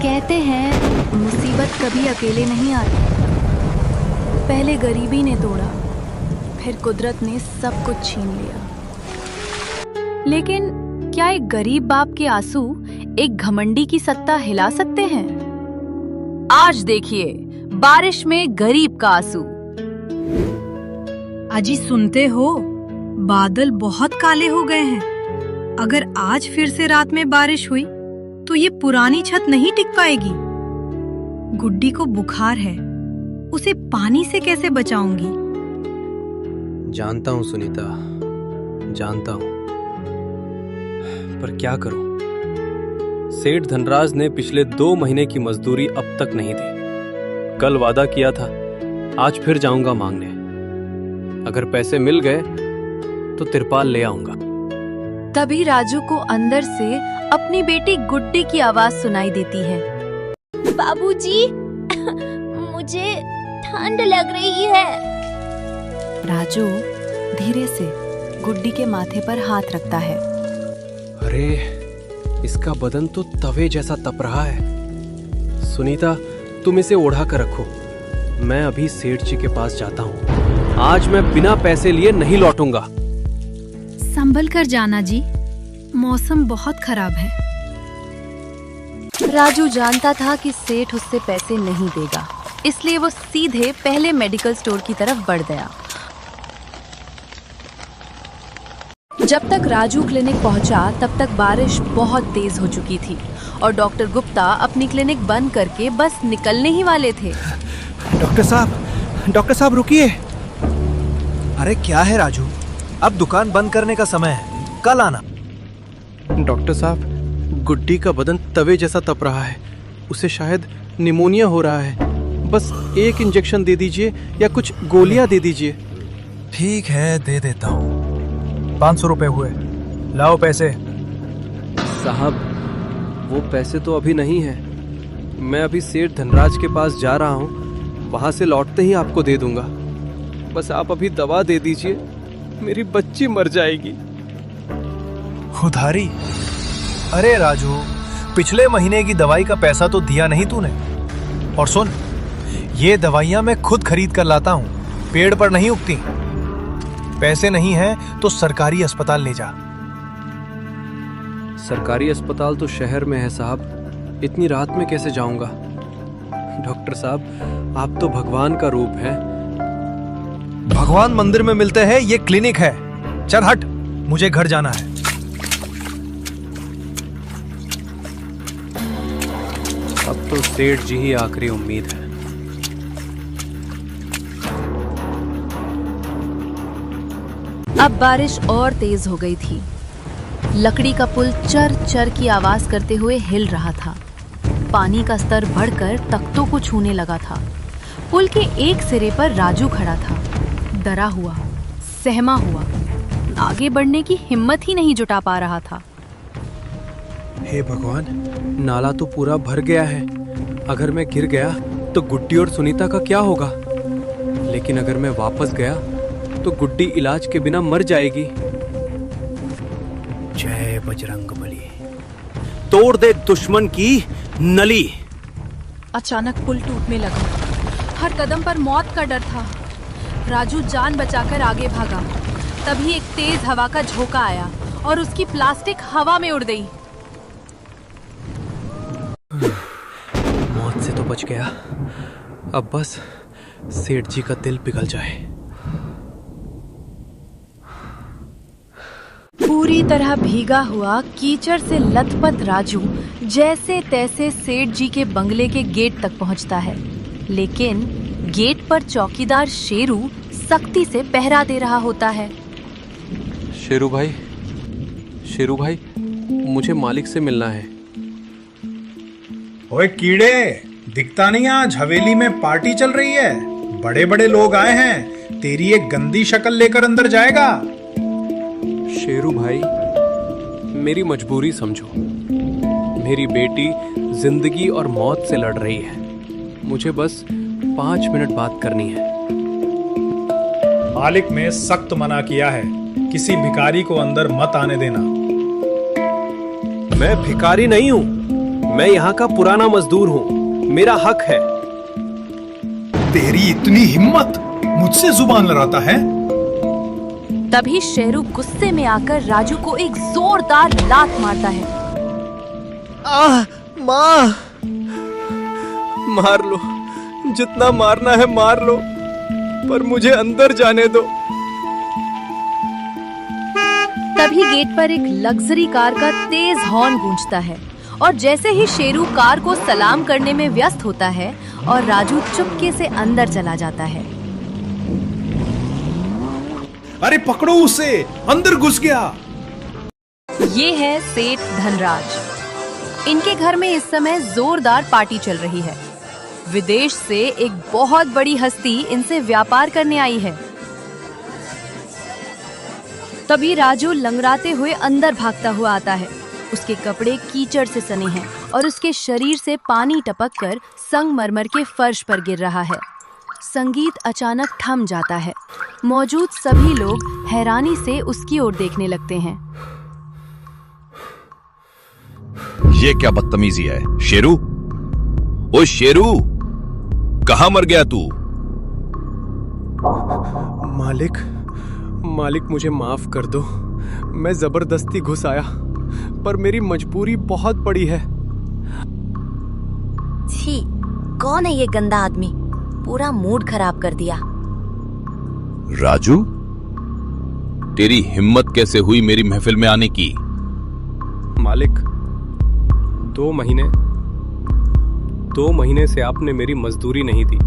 कहते हैं मुसीबत कभी अकेले नहीं आती। पहले गरीबी ने तोड़ा, फिर कुदरत ने सब कुछ छीन लिया। लेकिन क्या एक गरीब बाप के आंसू एक घमंडी की सत्ता हिला सकते हैं? आज देखिए बारिश में गरीब का आंसू। अजी सुनते हो, बादल बहुत काले हो गए हैं। अगर आज फिर से रात में बारिश हुई तो ये पुरानी छत नहीं टिक पाएगी। गुड्डी को बुखार है, उसे पानी से कैसे बचाऊंगी? जानता हूँ सुनीता, जानता हूँ, पर क्या करूं? सेठ धनराज ने पिछले 2 महीने की मजदूरी अब तक नहीं दी। कल वादा किया था, आज फिर जाऊंगा मांगने। अगर पैसे मिल गए तो तिरपाल ले आऊंगा। तभी राजू को अंदर से अपनी बेटी गुड्डी की आवाज सुनाई देती है। बाबूजी, मुझे ठंड लग रही है। राजू धीरे से गुड्डी के माथे पर हाथ रखता है। अरे इसका बदन तो तवे जैसा तप रहा है। सुनीता, तुम इसे ओढ़ा कर रखो, मैं अभी सेठ जी के पास जाता हूँ। आज मैं बिना पैसे लिए नहीं लौटूंगा। संभल कर जाना जी, मौसम बहुत खराब है। राजू जानता था कि सेठ उससे पैसे नहीं देगा, इसलिए वो सीधे पहले मेडिकल स्टोर की तरफ बढ़ गया। जब तक राजू क्लिनिक पहुंचा तब तक बारिश बहुत तेज हो चुकी थी और डॉक्टर गुप्ता अपनी क्लिनिक बंद करके बस निकलने ही वाले थे। डॉक्टर साहब रुकिए। अरे क्या है राजू, अब दुकान बंद करने का समय है, कल आना। डॉक्टर साहब, गुड्डी का बदन तवे जैसा तप रहा है, उसे शायद निमोनिया हो रहा है। बस एक इंजेक्शन दे दीजिए या कुछ गोलियां दे दीजिए। ठीक है, दे देता हूँ। 500 रुपए हुए, लाओ पैसे। साहब, वो पैसे तो अभी नहीं है। मैं अभी सेठ धनराज के पास जा रहा हूँ, वहां से लौटते ही आपको दे दूंगा। बस आप अभी दवा दे दीजिए, मेरी बच्ची मर जाएगी। उधारी? अरे राजू, पिछले महीने की दवाई का पैसा तो दिया नहीं तूने। और सुन, ये दवाइयां मैं खुद खरीद कर लाता हूँ, पेड़ पर नहीं उगती। पैसे नहीं हैं तो सरकारी अस्पताल ले जा। सरकारी अस्पताल तो शहर में है साहब, इतनी रात में कैसे जाऊंगा? डॉक्टर साहब, आप तो भगवान का रूप हैं। भगवान मंदिर में मिलते हैं, ये क्लिनिक है। चल हट, मुझे घर जाना है। अब तो सेठ जी ही आखिरी उम्मीद है। अब बारिश और तेज हो गई थी। लकड़ी का पुल चर चर की आवाज करते हुए हिल रहा था। पानी का स्तर बढ़कर तख्तों को छूने लगा था। पुल के एक सिरे पर राजू खड़ा था, डरा हुआ, सहमा हुआ, आगे बढ़ने की हिम्मत ही नहीं जुटा पा रहा था। हे भगवान, नाला तो पूरा भर गया है। अगर मैं गिर गया तो गुड्डी और सुनीता का क्या होगा? लेकिन अगर मैं वापस गया तो गुड्डी इलाज के बिना मर जाएगी। जय बजरंगबली। तोड़ दे दुश्मन की नली। अचानक पुल टूटने लगा। हर कदम पर मौत का डर था। राजू जान बचाकर आगे भागा। तभी एक तेज हवा का झोंका आया और उसकी प्लास्टिक हवा में उड़ गई। मौत से तो बच गया। अब बस सेठ जी का दिल पिघल जाए। पूरी तरह भीगा हुआ कीचड़ से लथपथ राजू जैसे तैसे सेठ जी के बंगले के गेट तक पहुंचता है, लेकिन गेट पर चौकीदार शेरू सख्ती से पहरा दे रहा होता है। शेरू भाई, मुझे मालिक से मिलना है। ओए कीड़े, दिखता नहीं? आज हवेली में पार्टी चल रही है, बड़े बड़े लोग आए हैं। तेरी एक गंदी शक्ल लेकर अंदर जाएगा। शेरू भाई, मेरी मजबूरी समझो। मेरी बेटी जिंदगी और मौत से लड़ रही है। मुझे बस 5 मिनट बात करनी है। मालिक ने सख्त मना किया है, किसी भिखारी को अंदर मत आने देना। मैं भिखारी नहीं हूँ, मैं यहाँ का पुराना मजदूर हूँ, मेरा हक है। तेरी इतनी हिम्मत, मुझसे जुबान लड़ाता है? तभी शेरू गुस्से में आकर राजू को एक जोरदार लात मारता है। माँ, मार लो, जितना मारना है मार लो, पर मुझे अंदर जाने दो। तभी गेट पर एक लग्जरी कार का तेज हॉर्न गूंजता है और जैसे ही शेरू कार को सलाम करने में व्यस्त होता है और राजू चुपके से अंदर चला जाता है। अरे पकड़ो उसे, अंदर घुस गया। ये है सेठ धनराज। इनके घर में इस समय जोरदार पार्टी चल रही है। विदेश से एक बहुत बड़ी हस्ती इनसे व्यापार करने आई है। तभी राजू लंगड़ाते हुए अंदर भागता हुआ आता है। उसके कपड़े कीचड़ से सने हैं और उसके शरीर से पानी टपककर संगमरमर के फर्श पर गिर रहा है। संगीत अचानक थम जाता है। मौजूद सभी लोग हैरानी से उसकी ओर देखने लगते हैं। ये क्या बदतमीजी है? शेरू, ओ शेरू, कहां मर गया तू? मालिक मुझे माफ कर दो। मैं जबरदस्ती घुस आया, पर मेरी मजबूरी बहुत बड़ी है। छी, कौन है ये गंदा आदमी? पूरा मूड खराब कर दिया। राजू, तेरी हिम्मत कैसे हुई मेरी महफिल में आने की? मालिक, 2 महीने से आपने मेरी मजदूरी नहीं दी।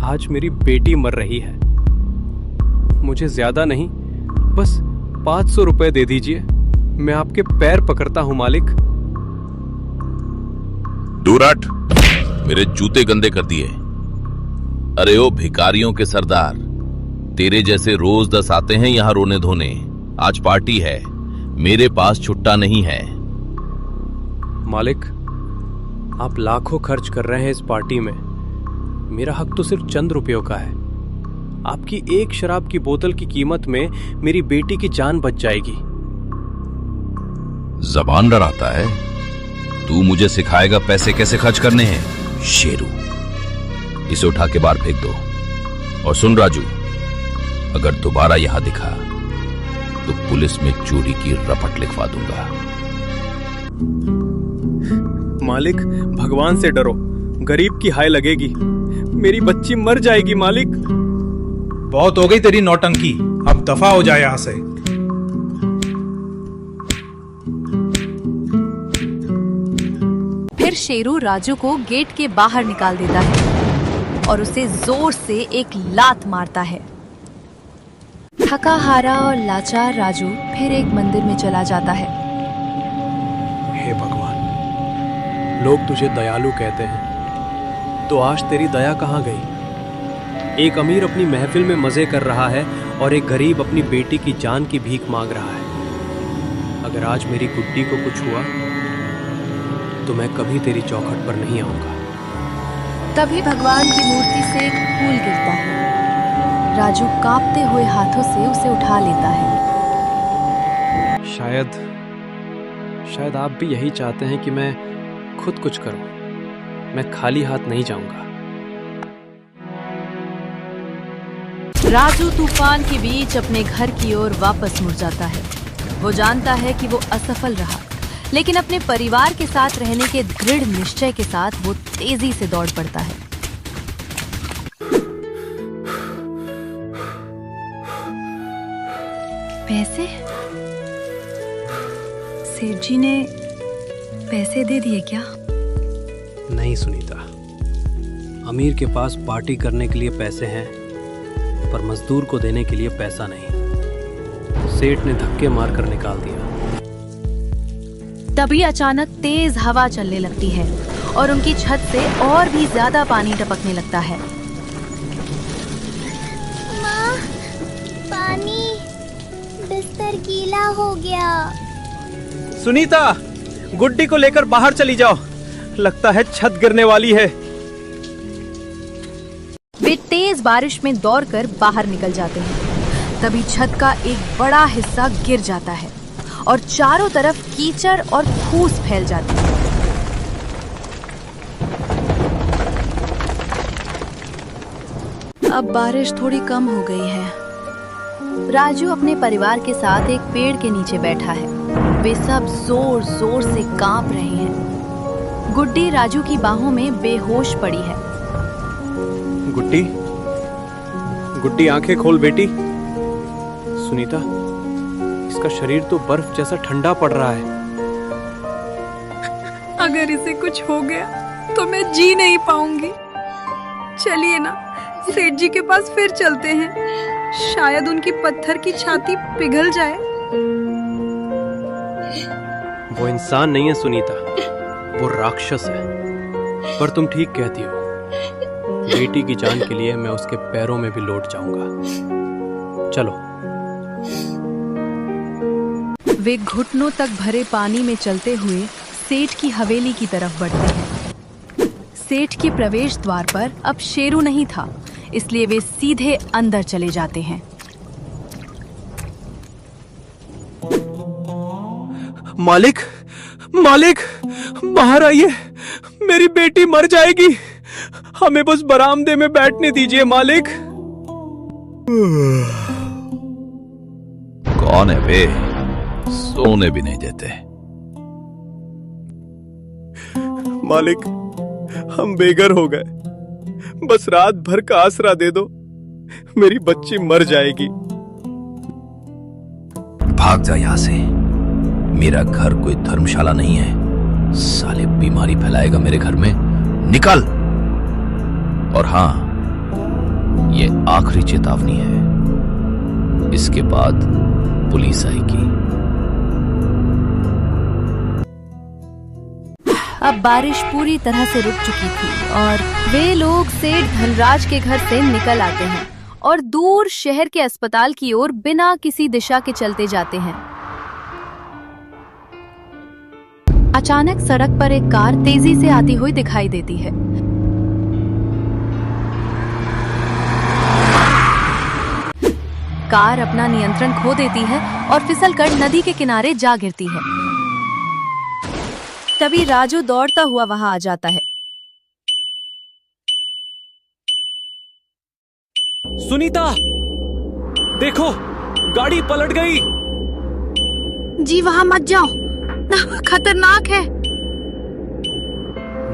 आज मेरी बेटी मर रही है। मुझे ज्यादा नहीं, बस 500 रुपए दे दीजिए। मैं आपके पैर पकड़ता हूं मालिक। दूर हट, मेरे जूते गंदे कर दिए। अरे ओ भिखारियों के सरदार, तेरे जैसे रोज 10 आते हैं यहां रोने धोने। आज पार्टी है, मेरे पास छुट्टा नहीं है। मालिक, आप लाखों खर्च कर रहे हैं इस पार्टी में। मेरा हक तो सिर्फ चंद रुपयों का है। आपकी एक शराब की बोतल की कीमत में मेरी बेटी की जान बच जाएगी। जबान लड़ाता है? तू मुझे सिखाएगा पैसे कैसे खर्च करने हैं? शेरू, इसे उठा के बाहर फेंक दो। और सुन राजू, अगर दोबारा यहां दिखा तो पुलिस में चोरी की रपट लिखवा दूंगा। मालिक, भगवान से डरो, गरीब की हाय लगेगी। मेरी बच्ची मर जाएगी मालिक। बहुत हो गई तेरी नौटंकी, अब दफा हो जाए यहां से। फिर शेरू राजू को गेट के बाहर निकाल देता है और उसे जोर से एक लात मारता है। थका हारा और लाचार राजू फिर एक मंदिर में चला जाता है। हे भगवान, लोग तुझे दयालु कहते हैं, तो आज तेरी दया कहाँ गई? एक अमीर अपनी महफिल में मजे कर रहा है और एक गरीब अपनी बेटी की जान की भीख मांग रहा है। अगर आज मेरी गुड्डी को कुछ हुआ तो मैं कभी तेरी चौखट पर नहीं आऊंगा। तभी भगवान की मूर्ति से एक फूल गिरता है। राजू कांपते हुए हाथों से उसे उठा लेता है। शायद आप भी यही चाहते हैं कि मैं खुद कुछ करूं। मैं खाली हाथ नहीं जाऊंगा। राजू तूफान के बीच अपने घर की ओर वापस मुड़ जाता है। वो जानता है कि वो असफल रहा, लेकिन अपने परिवार के साथ रहने के दृढ़ निश्चय के साथ वो तेजी से दौड़ पड़ता है। पैसे? सेठ जी ने पैसे दे दिए क्या? नहीं सुनीता, अमीर के पास पार्टी करने के लिए पैसे हैं, पर मजदूर को देने के लिए पैसा नहीं। सेठ ने धक्के मारकर निकाल दिया। तभी अचानक तेज हवा चलने लगती है और उनकी छत से और भी ज्यादा पानी टपकने लगता है। माँ, पानी, बिस्तर गीला हो गया। सुनीता, गुड्डी को लेकर बाहर चली जाओ, लगता है छत गिरने वाली है। वे तेज बारिश में दौड़कर बाहर निकल जाते हैं। तभी छत का एक बड़ा हिस्सा गिर जाता है और चारों तरफ कीचड़ और फूस फैल जाती है। अब बारिश थोड़ी कम हो गई है। राजू अपने परिवार के साथ एक पेड़ के नीचे बैठा है। वे सब जोर जोर से कांप रहे हैं। गुड्डी राजू की बाहों में बेहोश पड़ी है। गुड्डी, गुड्डी आंखें खोल बेटी। सुनीता, इसका शरीर तो बर्फ जैसा ठंडा पड़ रहा है। अगर इसे कुछ हो गया तो मैं जी नहीं पाऊंगी। चलिए ना, सेठ जी के पास फिर चलते हैं। शायद उनकी पत्थर की छाती पिघल जाए। वो इंसान नहीं है सुनीता, वो राक्षस है। पर तुम ठीक कहती हो, बेटी की जान के लिए मैं उसके पैरों में भी लौट जाऊंगा। चलो। वे घुटनों तक भरे पानी में चलते हुए सेठ की हवेली की तरफ बढ़ते हैं। सेठ के प्रवेश द्वार पर अब शेरू नहीं था, इसलिए वे सीधे अंदर चले जाते हैं। मालिक, मालिक, बाहर आइए, मेरी बेटी मर जाएगी। हमें बस बरामदे में बैठने दीजिए मालिक। कौन है बे? सोने भी नहीं देते। मालिक, हम बेघर हो गए, बस रात भर का आसरा दे दो, मेरी बच्ची मर जाएगी। भाग जा यहां से। मेरा घर कोई धर्मशाला नहीं है। साले बीमारी फैलाएगा मेरे घर में। निकल। और हां, ये आखिरी चेतावनी है, इसके बाद पुलिस आएगी। अब बारिश पूरी तरह से रुक चुकी थी और वे लोग सेठ धनराज के घर से निकल आते हैं और दूर शहर के अस्पताल की ओर बिना किसी दिशा के चलते जाते हैं। अचानक सड़क पर एक कार तेजी से आती हुई दिखाई देती है। कार अपना नियंत्रण खो देती है और फिसलकर नदी के किनारे जा गिरती है। तभी राजू दौड़ता हुआ वहां आ जाता है। सुनीता, देखो, गाड़ी पलट गई। जी वहां मत जाओ, खतरनाक है।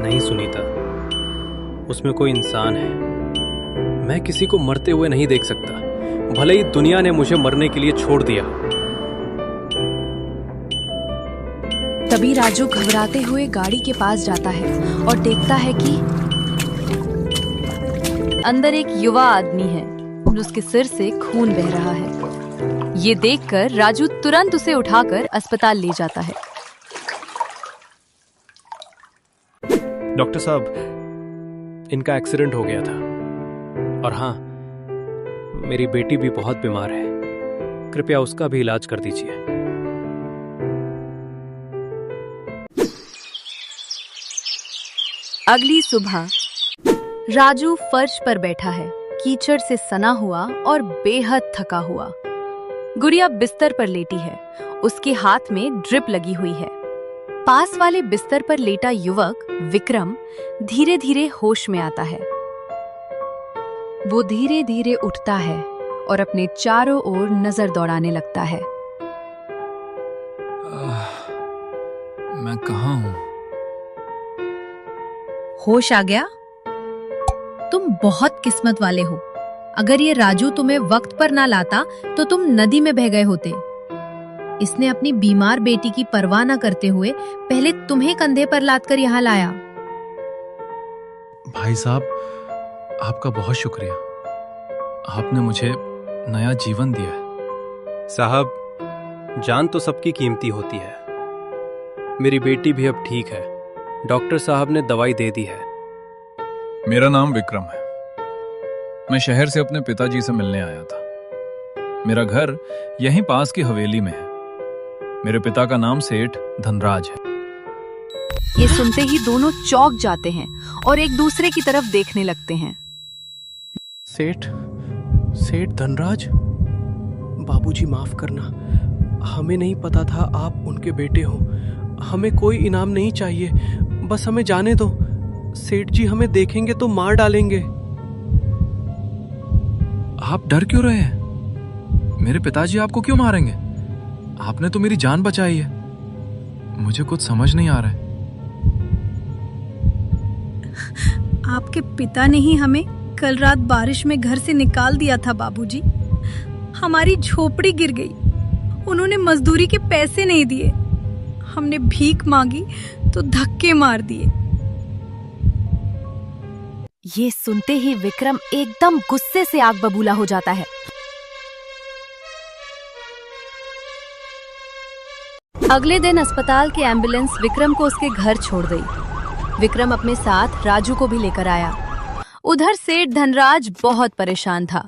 नहीं सुनीता, उसमें कोई इंसान है। मैं किसी को मरते हुए नहीं देख सकता, भले ही दुनिया ने मुझे मरने के लिए छोड़ दिया। तभी राजू घबराते हुए गाड़ी के पास जाता है और देखता है कि अंदर एक युवा आदमी है, उसके सिर से खून बह रहा है। ये देखकर राजू तुरंत उसे उठाकर अस्पताल ले जाता है। डॉक्टर साहब, इनका एक्सीडेंट हो गया था और हाँ, मेरी बेटी भी बहुत बीमार है, कृपया उसका भी इलाज कर दीजिए। अगली सुबह राजू फर्श पर बैठा है, कीचड़ से सना हुआ और बेहद थका हुआ। गुड़िया बिस्तर पर लेटी है, उसके हाथ में ड्रिप लगी हुई है। पास वाले बिस्तर पर लेटा युवक विक्रम धीरे धीरे होश में आता है। वो धीरे धीरे उठता है और अपने चारों ओर नजर दौड़ाने लगता है। मैं कहाँ हूँ? होश आ गया? तुम बहुत किस्मत वाले हो। अगर ये राजू तुम्हें वक्त पर ना लाता तो तुम नदी में बह गए होते। इसने अपनी बीमार बेटी की परवाह न करते हुए पहले तुम्हें कंधे पर लादकर यहाँ लाया। भाई साहब, आपका बहुत शुक्रिया। आपने मुझे नया जीवन दिया है। साहब, जान तो सबकी कीमती होती है। मेरी बेटी भी अब ठीक है, डॉक्टर साहब ने दवाई दे दी है। मेरा नाम विक्रम है। मैं शहर से अपने पिताजी से मिलने आया था। मेरा घर यहीं पास की हवेली में है। मेरे पिता का नाम सेठ धनराज है। ये सुनते ही दोनों चौंक जाते हैं और एक दूसरे की तरफ देखने लगते हैं। सेठ धनराज, बाबूजी माफ करना, हमें नहीं पता था आप उनके बेटे हो। हमें कोई इनाम नहीं चाहिए, बस हमें जाने दो। सेठ जी हमें देखेंगे तो मार डालेंगे। आप डर क्यों रहे हैं? मेरे पिताजी आपको क्यों मारेंगे? आपने तो मेरी जान बचाई है। मुझे कुछ समझ नहीं आ रहा है। आपके पिता ने ही हमें कल रात बारिश में घर से निकाल दिया था बाबूजी। हमारी झोपड़ी गिर गई। उन्होंने मजदूरी के पैसे नहीं दिए। हमने भीख मांगी तो धक्के मार दिए। ये सुनते ही विक्रम एकदम गुस्से से आग बबूला हो जाता है। अगले दिन अस्पताल की एम्बुलेंस विक्रम को उसके घर छोड़ गई। विक्रम अपने साथ राजू को भी लेकर आया। उधर सेठ धनराज बहुत परेशान था।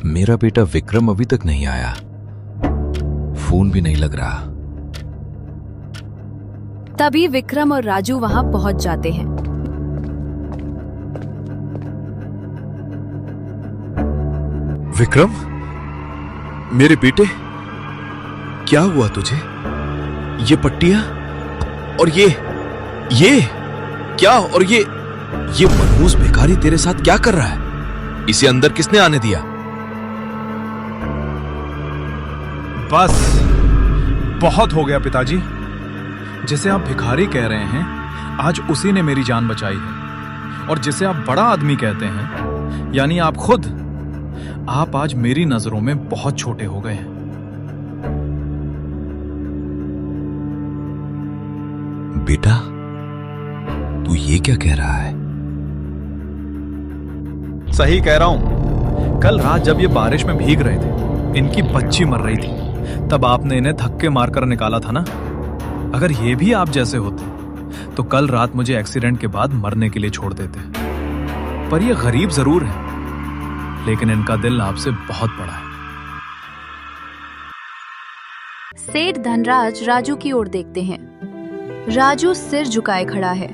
मेरा बेटा विक्रम अभी तक नहीं आया, फोन भी नहीं लग रहा। तभी विक्रम और राजू वहां पहुंच जाते हैं। विक्रम, मेरे बेटे, क्या हुआ तुझे? ये पट्टियां और ये क्या? और ये मनहूस भिखारी तेरे साथ क्या कर रहा है? इसे अंदर किसने आने दिया? बस बहुत हो गया पिताजी। जिसे आप भिखारी कह रहे हैं, आज उसी ने मेरी जान बचाई है। और जिसे आप बड़ा आदमी कहते हैं, यानी आप खुद, आप आज मेरी नजरों में बहुत छोटे हो गए हैं। बेटा, तू ये क्या कह रहा है? सही कह रहा हूं। कल रात जब ये बारिश में भीग रहे थे, इनकी बच्ची मर रही थी, तब आपने इन्हें धक्के मारकर निकाला था ना। अगर ये भी आप जैसे होते तो कल रात मुझे एक्सीडेंट के बाद मरने के लिए छोड़ देते। पर ये गरीब जरूर है, लेकिन इनका दिल आपसे बहुत बड़ा है। सेठ धनराज राजू की ओर देखते हैं। राजू सिर झुकाए खड़ा है।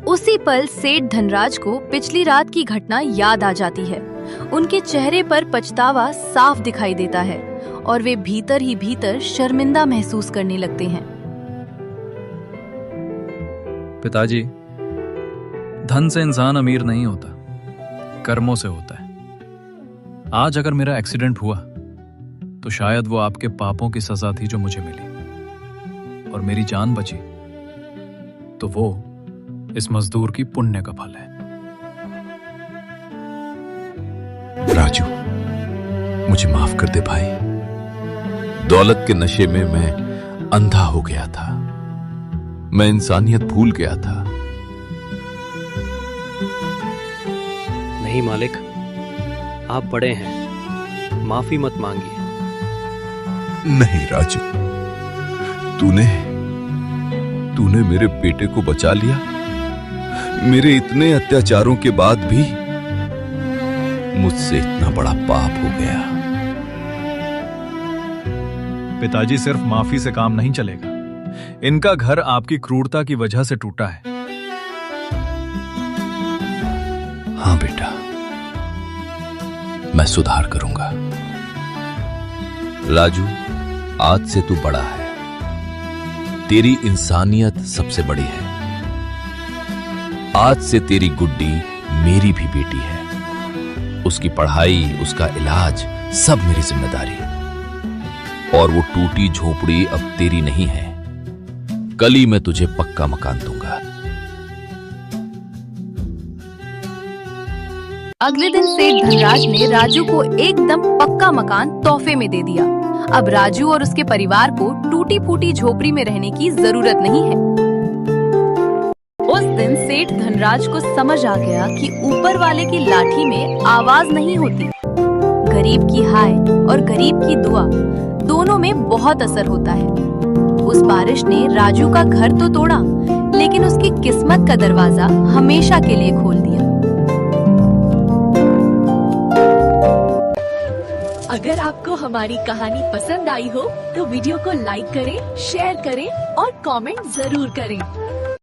उसी पल सेठ धनराज को पिछली रात की घटना याद आ जाती है। उनके चेहरे पर पछतावा साफ दिखाई देता है और वे भीतर ही भीतर शर्मिंदा महसूस करने लगते हैं। पिताजी, धन से इंसान अमीर नहीं होता, कर्मों से होता है। आज अगर मेरा एक्सीडेंट हुआ तो शायद वो आपके पापों की सजा थी जो मुझे मिली, और मेरी जान बची तो वो इस मजदूर की पुण्य का फल है। राजू, मुझे माफ कर दे भाई। दौलत के नशे में मैं अंधा हो गया था। मैं इंसानियत भूल गया था। नहीं मालिक, आप बड़े हैं, माफी मत मांगिए। नहीं राजू, तूने मेरे बेटे को बचा लिया। मेरे इतने अत्याचारों के बाद भी मुझसे इतना बड़ा पाप हो गया। पिताजी, सिर्फ माफी से काम नहीं चलेगा। इनका घर आपकी क्रूरता की वजह से टूटा है। हाँ बेटा, मैं सुधार करूंगा। राजू, आज से तू बड़ा है। तेरी इंसानियत सबसे बड़ी है। आज से तेरी गुड्डी मेरी भी बेटी है। उसकी पढ़ाई, उसका इलाज सब मेरी जिम्मेदारी है। और वो टूटी झोपड़ी अब तेरी नहीं है। कल ही मैं तुझे पक्का मकान दूंगा। अगले दिन सेठ धनराज ने राजू को एकदम पक्का मकान तोहफे में दे दिया। अब राजू और उसके परिवार को टूटी फूटी झोपड़ी में रहने की जरूरत नहीं है। उस दिन सेठ धनराज को समझ आ गया कि ऊपर वाले की लाठी में आवाज नहीं होती। गरीब की हाय और गरीब की दुआ दोनों में बहुत असर होता है। उस बारिश ने राजू का घर तो तोड़ा, लेकिन उसकी किस्मत का दरवाजा हमेशा के लिए खोल दिया। अगर आपको हमारी कहानी पसंद आई हो तो वीडियो को लाइक करें, शेयर करें और कमेंट जरूर करें।